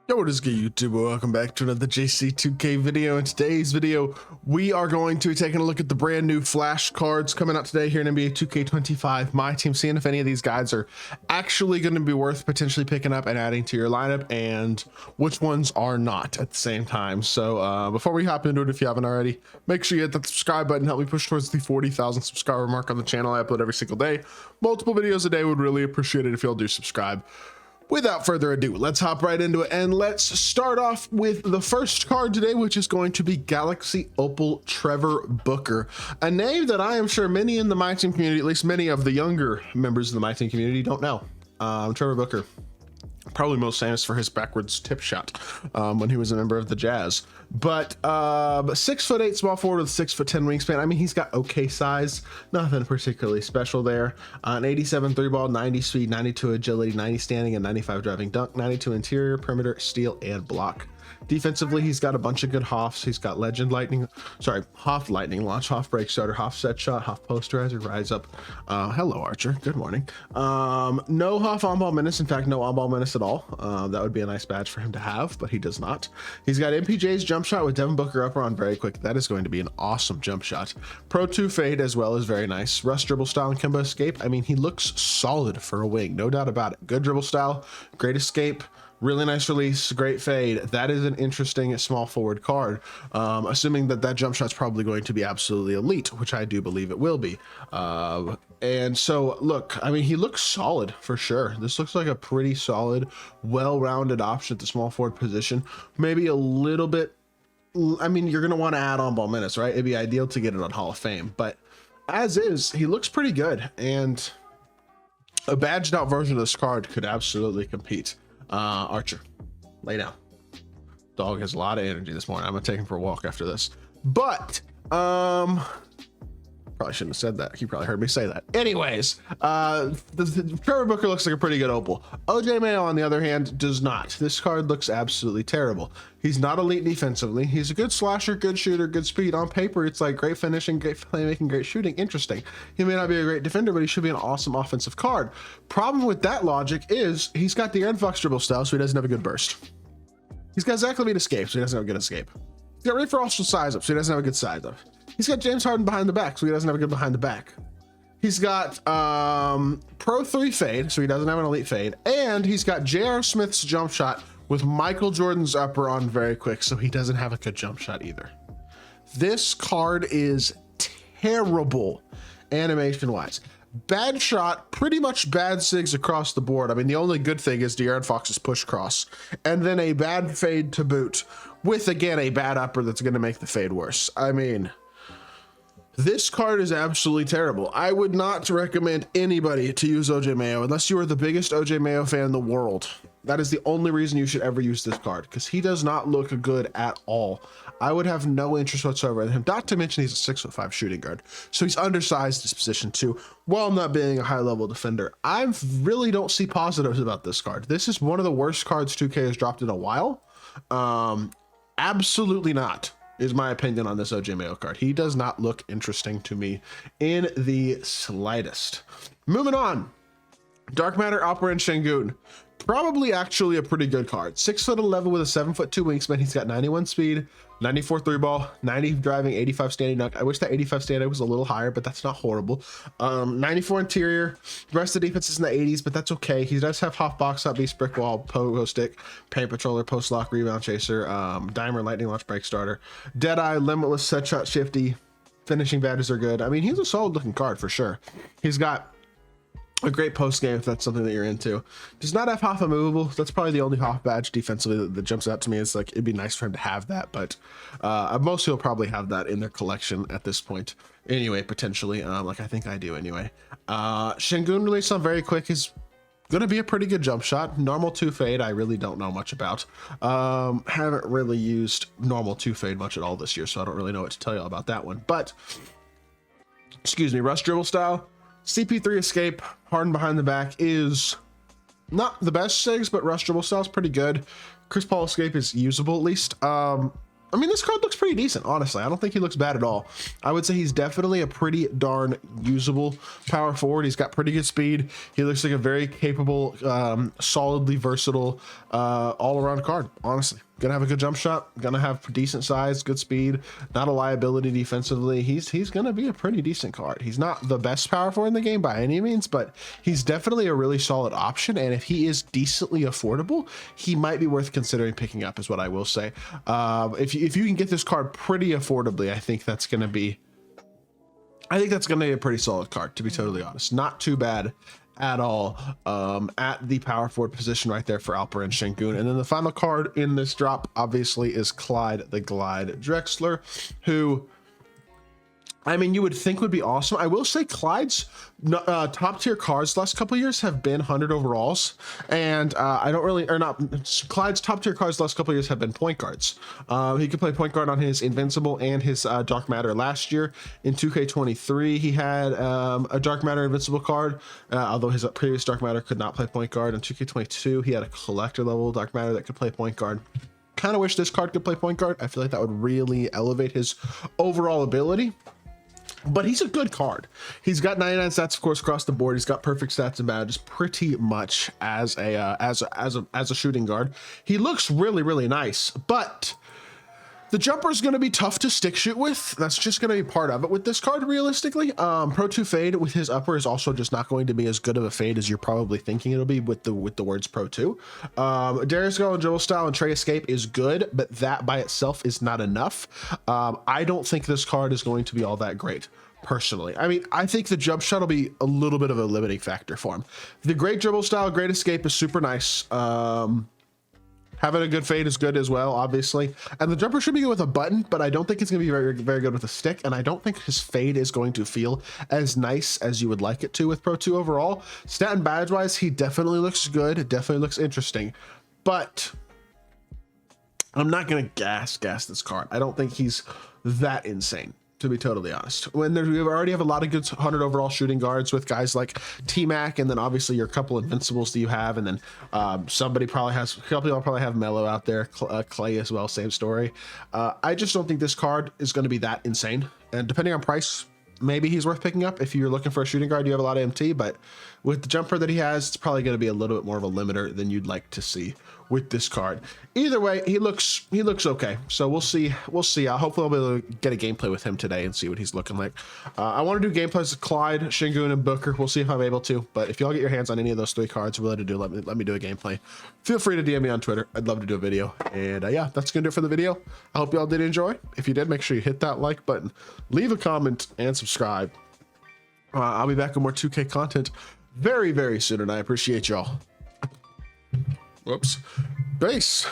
Yo, what is good, YouTube? Welcome back to another JC2K video. In today's video, we are going to be taking a look at the brand new flash cards coming out today here in NBA 2K25 MyTEAM, seeing if any of these guys are actually going to be worth potentially picking up and adding to your lineup, and which ones are not at the same time. So before we hop into it, if you haven't already, make sure you hit that subscribe button, help me push towards the 40,000 subscriber mark on the channel. I upload every single day, multiple videos a day. Would really appreciate it if y'all do subscribe. Without further ado, let's hop right into it, and let's start off with the first card today, which is going to be Galaxy Opal Trevor Booker, a name that I am sure many in the MyTEAM community, at least many of the younger members of the MyTEAM community, don't know. Trevor Booker, probably most famous for his backwards tip shot when he was a member of the Jazz, but 6'8" small forward with 6'10" wingspan. I mean, he's got okay size, nothing particularly special there. An 87 three ball, 90 speed, 92 agility, 90 standing, and 95 driving dunk, 92 interior, perimeter, steal, and block. Defensively, he's got a bunch of good Hoffs. He's got Hoff lightning launch, Hoff break starter, Hoff set shot, Hoff posterizer, rise up. Hello, Archer. Good morning. No Hoff on ball menace. In fact, no on ball menace at all. That would be a nice badge for him to have, but he does not. He's got MPJ's jump shot with Devin Booker upper on very quick. That is going to be an awesome jump shot. Pro 2 fade as well is very nice. Rush dribble style and Kimbo escape. I mean, he looks solid for a wing, no doubt about it. Good dribble style, great escape. Really nice release, great fade. That is an interesting small forward card, assuming that jump shot's probably going to be absolutely elite, which I do believe it will be. And so, look, I mean, he looks solid for sure. This looks like a pretty solid, well-rounded option at the small forward position. Maybe a little bit, I mean, you're going to want to add on ball minutes, right? It'd be ideal to get it on Hall of Fame, but as is, he looks pretty good, and a badged out version of this card could absolutely compete. Archer, lay down. Dog has a lot of energy this morning. I'm gonna take him for a walk after this, but probably shouldn't have said that. He probably heard me say that. Anyways, the Trevor Booker looks like a pretty good opal. OJ Mayo, on the other hand, does not. This card looks absolutely terrible. He's not elite defensively. He's a good slasher, good shooter, good speed. On paper, it's like great finishing, great playmaking, great shooting. Interesting. He may not be a great defender, but he should be an awesome offensive card. Problem with that logic is he's got the De'Aaron Fox dribble style, so he doesn't have a good burst. He's got Zach LaVine escape, so he doesn't have a good escape. He's got Ray for also size up, so he doesn't have a good size up. He's got James Harden behind the back, so he doesn't have a good behind the back. He's got Pro 3 fade, so he doesn't have an elite fade. And he's got J.R. Smith's jump shot with Michael Jordan's upper on very quick, so he doesn't have a good jump shot either. This card is terrible animation-wise. Bad shot, pretty much bad sigs across the board. I mean, the only good thing is De'Aaron Fox's push cross, and then a bad fade to boot, with, again, a bad upper that's going to make the fade worse. I mean, this card is absolutely terrible. I would not recommend anybody to use OJ Mayo unless you are the biggest OJ Mayo fan in the world. That is the only reason you should ever use this card, because he does not look good at all. I would have no interest whatsoever in him, not to mention he's a 6'5" shooting guard, so he's undersized this position too, while not being a high-level defender. I really don't see positives about this card. This is one of the worst cards 2K has dropped in a while. Absolutely not, is my opinion on this OJ Mayo card. He does not look interesting to me in the slightest. Moving on, Dark Matter Opera and Şengün. Probably actually a pretty good card. 6'11" with a 7'2" wingspan. He's got 91 speed, 94 three ball, 90 driving, 85 standing dunk. I wish that 85 standing was a little higher, but that's not horrible. 94 interior. The rest of the defense is in the 80s, but that's okay. He does have Hoff box up, beast brick wall, pogo stick, paint patroller, post lock, rebound chaser, dimer, lightning launch, break starter, deadeye, limitless, set shot, shifty. Finishing badges are good. I mean, he's a solid looking card for sure. He's got a great post game if that's something that you're into. Does not have Hoff immovable. That's probably the only Hoff badge defensively that jumps out to me. It's like, it'd be nice for him to have that, but most people probably have that in their collection at this point anyway, potentially. Like I think I do anyway. Şengün release on very quick is gonna be a pretty good jump shot. Normal 2 fade I really don't know much about. Haven't really used normal 2 fade much at all this year, so I don't really know what to tell you about that one. But excuse me, rush dribble style, CP3 escape, Harden behind the back is not the best sigs, but rush dribble style is pretty good. Chris Paul escape is usable at least. I mean, this card looks pretty decent, honestly. I don't think he looks bad at all. I would say he's definitely a pretty darn usable power forward. He's got pretty good speed. He looks like a very capable, solidly versatile, all-around card, honestly. Gonna have a good jump shot, gonna have decent size, good speed, not a liability defensively. He's gonna be a pretty decent card. He's not the best power forward in the game by any means, but he's definitely a really solid option. And if he is decently affordable, he might be worth considering picking up, is what I will say. If you can get this card pretty affordably, I think that's gonna be a pretty solid card, to be totally honest. Not too bad at all at the power forward position right there for Alperen Şengün. And then the final card in this drop obviously is Clyde the Glide Drexler, who, I mean, you would think would be awesome. I will say Clyde's top tier cards the last couple of years have been 100 overalls, and Clyde's top tier cards the last couple of years have been point guards. He could play point guard on his Invincible and his Dark Matter last year. In 2K23, he had a Dark Matter Invincible card, although his previous Dark Matter could not play point guard. In 2K22, he had a collector level Dark Matter that could play point guard. Kind of wish this card could play point guard. I feel like that would really elevate his overall ability. But he's a good card. He's got 99 stats, of course, across the board. He's got perfect stats and badges pretty much as a shooting guard. He looks really, really nice, but the jumper is going to be tough to stick shoot with. That's just going to be part of it with this card, realistically. Pro 2 fade with his upper is also just not going to be as good of a fade as you're probably thinking it'll be with the words Pro 2. Darius Go and dribble style and tray escape is good, but that by itself is not enough. I don't think this card is going to be all that great, personally. I mean, I think the jump shot will be a little bit of a limiting factor for him. The great dribble style, great escape is super nice. Having a good fade is good as well, obviously. And the jumper should be good with a button, but I don't think it's going to be very, very good with a stick. And I don't think his fade is going to feel as nice as you would like it to with Pro 2 overall. Stat and badge wise, he definitely looks good. It definitely looks interesting. But I'm not going to gas this card. I don't think he's that insane, to be totally honest. When we already have a lot of good 100 overall shooting guards with guys like T-Mac, and then obviously your couple invincibles that you have, and then a couple people probably have Melo out there, Clay as well, same story. I just don't think this card is going to be that insane, and depending on price, maybe he's worth picking up. If you're looking for a shooting guard, you have a lot of MT, but with the jumper that he has, it's probably going to be a little bit more of a limiter than you'd like to see with this card. Either way, he looks okay. So we'll see. Hopefully I'll be able to get a gameplay with him today and see what he's looking like. I want to do gameplays with Clyde, Şengün, and Booker. We'll see if I'm able to, but if y'all get your hands on any of those three cards, let me do a gameplay. Feel free to DM me on Twitter. I'd love to do a video. And yeah, that's gonna do it for the video. I hope y'all did enjoy. If you did, make sure you hit that like button, leave a comment, and subscribe. I'll be back with more 2K content very, very soon, and I appreciate y'all. Whoops. Peace.